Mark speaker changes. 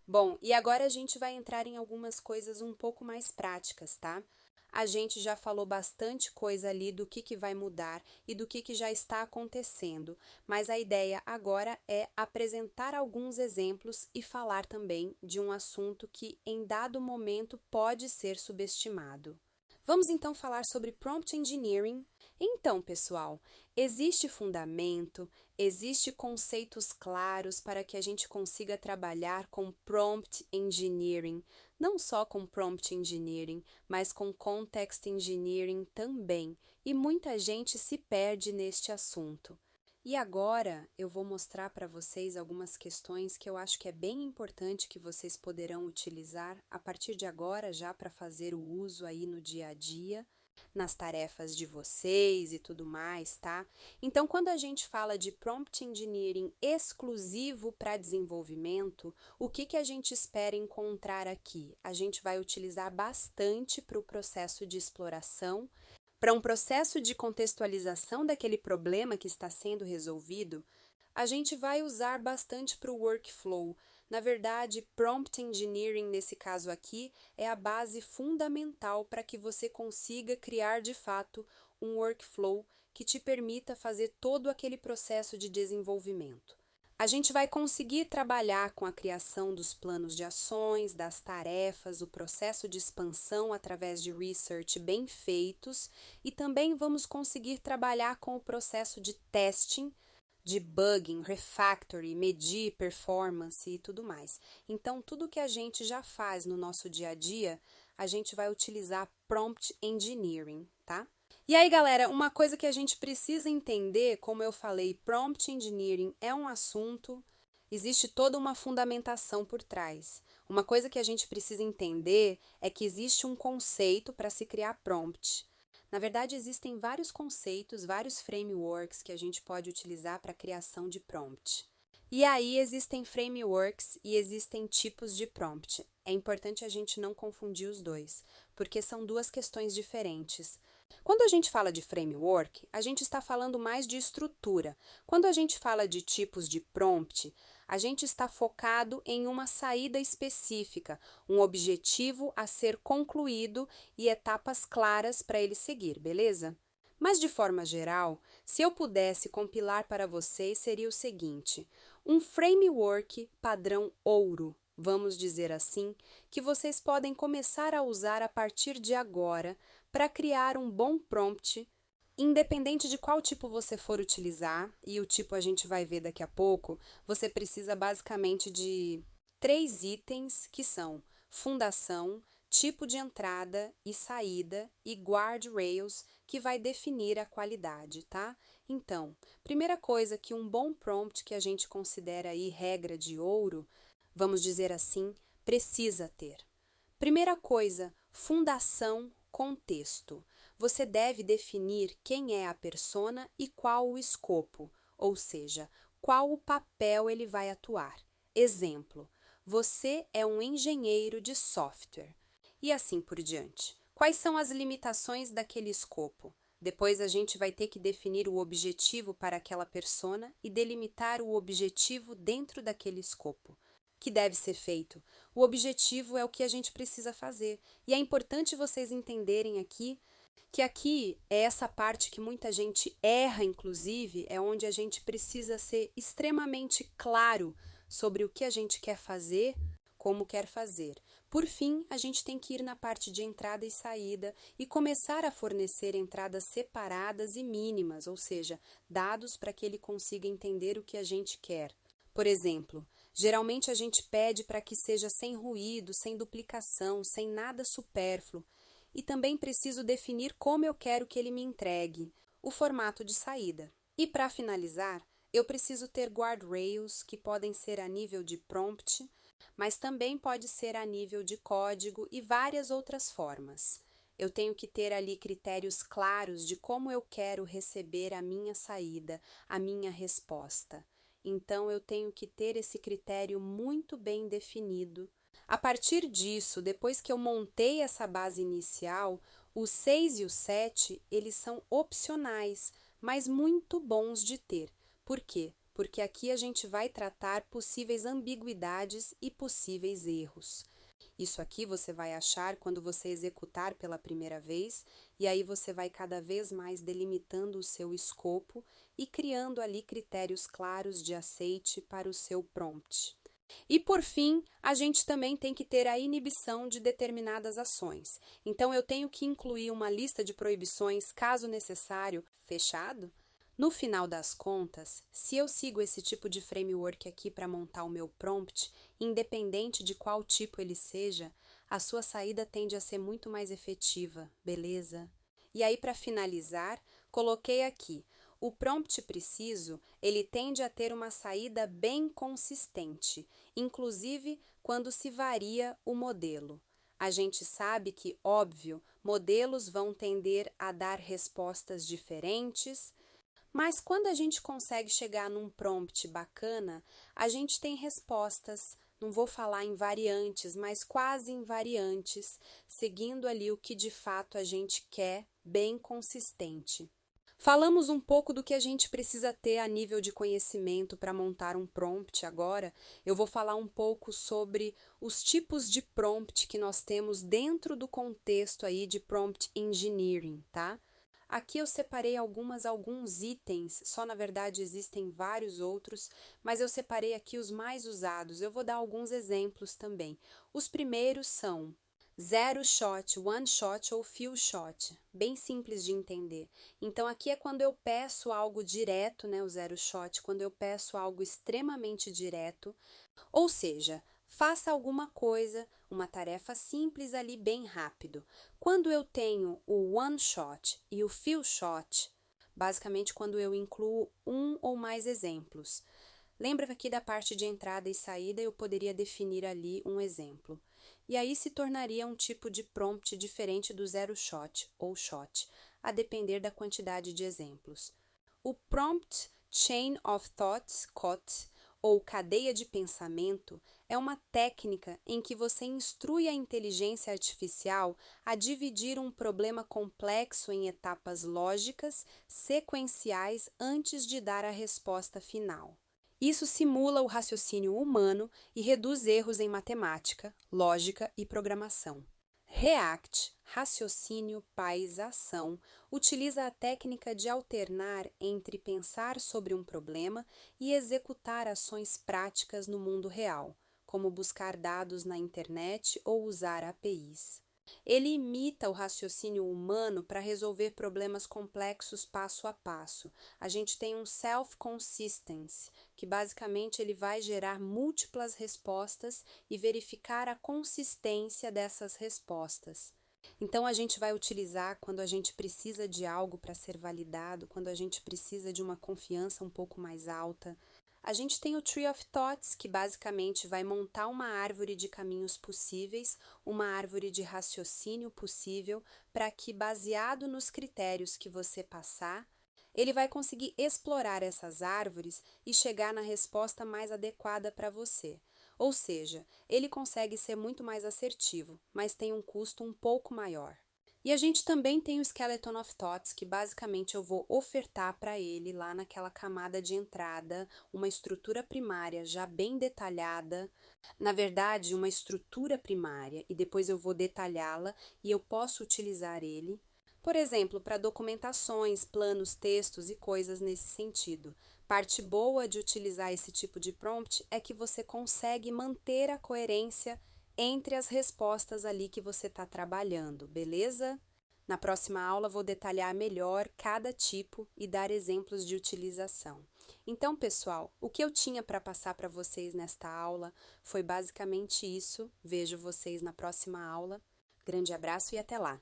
Speaker 1: Bom, e agora a gente vai entrar em algumas coisas um pouco mais práticas, tá? A gente já falou bastante coisa ali do que vai mudar e do que já está acontecendo, mas a ideia agora é apresentar alguns exemplos e falar também de um assunto que em dado momento pode ser subestimado. Vamos então falar sobre Prompt Engineering. Então, pessoal, existe fundamento, existe conceitos claros para que a gente consiga trabalhar com Prompt Engineering, não só com Prompt Engineering, mas com Context Engineering também, e muita gente se perde neste assunto. E agora eu vou mostrar para vocês algumas questões que eu acho que é bem importante que vocês poderão utilizar a partir de agora já para fazer o uso aí no dia a dia, nas tarefas de vocês e tudo mais, tá? Então, quando a gente fala de Prompt Engineering exclusivo para desenvolvimento, o que a gente espera encontrar aqui? A gente vai utilizar bastante para o processo de exploração, para um processo de contextualização daquele problema que está sendo resolvido, a gente vai usar bastante para o workflow. Na verdade, Prompt Engineering, nesse caso aqui, é a base fundamental para que você consiga criar, de fato, um workflow que te permita fazer todo aquele processo de desenvolvimento. A gente vai conseguir trabalhar com a criação dos planos de ações, das tarefas, o processo de expansão através de research bem feitos e também vamos conseguir trabalhar com o processo de testing, debugging, refactoring, medir performance e tudo mais. Então, tudo que a gente já faz no nosso dia a dia, a gente vai utilizar Prompt Engineering, tá? E aí, galera, uma coisa que a gente precisa entender, como eu falei, Prompt Engineering é um assunto, existe toda uma fundamentação por trás. Uma coisa que a gente precisa entender é que existe um conceito para se criar prompt. Na verdade, existem vários conceitos, vários frameworks que a gente pode utilizar para a criação de prompt. E aí existem frameworks e existem tipos de prompt. É importante a gente não confundir os dois, porque são duas questões diferentes. Quando a gente fala de framework, a gente está falando mais de estrutura. Quando a gente fala de tipos de prompt, a gente está focado em uma saída específica, um objetivo a ser concluído e etapas claras para ele seguir, beleza? Mas de forma geral, se eu pudesse compilar para vocês, seria o seguinte: um framework padrão ouro, vamos dizer assim, que vocês podem começar a usar a partir de agora para criar um bom prompt, independente de qual tipo você for utilizar, e o tipo a gente vai ver daqui a pouco, você precisa basicamente de 3 itens que são fundação, tipo de entrada e saída e guardrails, que vai definir a qualidade, tá? Então, primeira coisa que um bom prompt que a gente considera aí regra de ouro, vamos dizer assim, precisa ter. Primeira coisa, fundação, contexto. Você deve definir quem é a persona e qual o escopo, ou seja, qual o papel ele vai atuar. Exemplo, você é um engenheiro de software. E assim por diante. Quais são as limitações daquele escopo? Depois a gente vai ter que definir o objetivo para aquela persona e delimitar o objetivo dentro daquele escopo. Que deve ser feito? O objetivo é o que a gente precisa fazer. E é importante vocês entenderem aqui que aqui é essa parte que muita gente erra, inclusive, é onde a gente precisa ser extremamente claro sobre o que a gente quer fazer, como quer fazer. Por fim, a gente tem que ir na parte de entrada e saída e começar a fornecer entradas separadas e mínimas, ou seja, dados para que ele consiga entender o que a gente quer. Por exemplo, geralmente a gente pede para que seja sem ruído, sem duplicação, sem nada supérfluo. E também preciso definir como eu quero que ele me entregue, o formato de saída. E para finalizar, eu preciso ter guardrails que podem ser a nível de prompt, mas também pode ser a nível de código e várias outras formas. Eu tenho que ter ali critérios claros de como eu quero receber a minha saída, a minha resposta. então eu tenho que ter esse critério muito bem definido. A partir disso, depois que eu montei essa base inicial, o 6 e o 7, eles são opcionais, mas muito bons de ter. Por quê? Porque aqui a gente vai tratar possíveis ambiguidades e possíveis erros. Isso aqui você vai achar quando você executar pela primeira vez, e aí você vai cada vez mais delimitando o seu escopo e criando ali critérios claros de aceite para o seu prompt. E por fim, a gente também tem que ter a inibição de determinadas ações. Então eu tenho que incluir uma lista de proibições, caso necessário, fechado? No final das contas, se eu sigo esse tipo de framework aqui para montar o meu prompt, independente de qual tipo ele seja, a sua saída tende a ser muito mais efetiva, beleza? E aí, para finalizar, coloquei aqui: o prompt preciso, ele tende a ter uma saída bem consistente, inclusive quando se varia o modelo. A gente sabe que, óbvio, modelos vão tender a dar respostas diferentes, mas quando a gente consegue chegar num prompt bacana, a gente tem respostas, não vou falar em variantes, mas quase invariantes, seguindo ali o que de fato a gente quer, bem consistente. Falamos um pouco do que a gente precisa ter a nível de conhecimento para montar um prompt agora. Eu vou falar um pouco sobre os tipos de prompt que nós temos dentro do contexto aí de prompt engineering, tá? Aqui eu separei alguns itens, só na verdade existem vários outros, mas eu separei aqui os mais usados. Eu vou dar alguns exemplos também. Os primeiros são zero shot, one shot ou few shot, bem simples de entender. Então aqui é quando eu peço algo direto, né, o zero shot, quando eu peço algo extremamente direto, ou seja, faça alguma coisa, uma tarefa simples ali bem rápido. Quando eu tenho o one shot e o few shot, basicamente quando eu incluo um ou mais exemplos. Lembra aqui da parte de entrada e saída, eu poderia definir ali um exemplo. E aí se tornaria um tipo de prompt diferente do zero shot ou shot, a depender da quantidade de exemplos. O prompt Chain of Thoughts, COT, ou cadeia de pensamento, é uma técnica em que você instrui a inteligência artificial a dividir um problema complexo em etapas lógicas, sequenciais, antes de dar a resposta final. Isso simula o raciocínio humano e reduz erros em matemática, lógica e programação. REACT, raciocínio pais ação, utiliza a técnica de alternar entre pensar sobre um problema e executar ações práticas no mundo real, como buscar dados na internet ou usar APIs. Ele imita o raciocínio humano para resolver problemas complexos passo a passo. A gente tem um self-consistency, que basicamente ele vai gerar múltiplas respostas e verificar a consistência dessas respostas. Então a gente vai utilizar quando a gente precisa de algo para ser validado, quando a gente precisa de uma confiança um pouco mais alta. A gente tem o Tree of Thoughts, que basicamente vai montar uma árvore de caminhos possíveis, uma árvore de raciocínio possível, para que, baseado nos critérios que você passar, ele vai conseguir explorar essas árvores e chegar na resposta mais adequada para você. Ou seja, ele consegue ser muito mais assertivo, mas tem um custo um pouco maior. E a gente também tem o Skeleton of Thoughts, que basicamente eu vou ofertar para ele lá naquela camada de entrada, uma estrutura primária já bem detalhada, na verdade uma estrutura primária, e depois eu vou detalhá-la e eu posso utilizar ele, por exemplo, para documentações, planos, textos e coisas nesse sentido. Parte boa de utilizar esse tipo de prompt é que você consegue manter a coerência entre as respostas ali que você está trabalhando, beleza? Na próxima aula vou detalhar melhor cada tipo e dar exemplos de utilização. Então, pessoal, o que eu tinha para passar para vocês nesta aula foi basicamente isso. Vejo vocês na próxima aula. Grande abraço e até lá!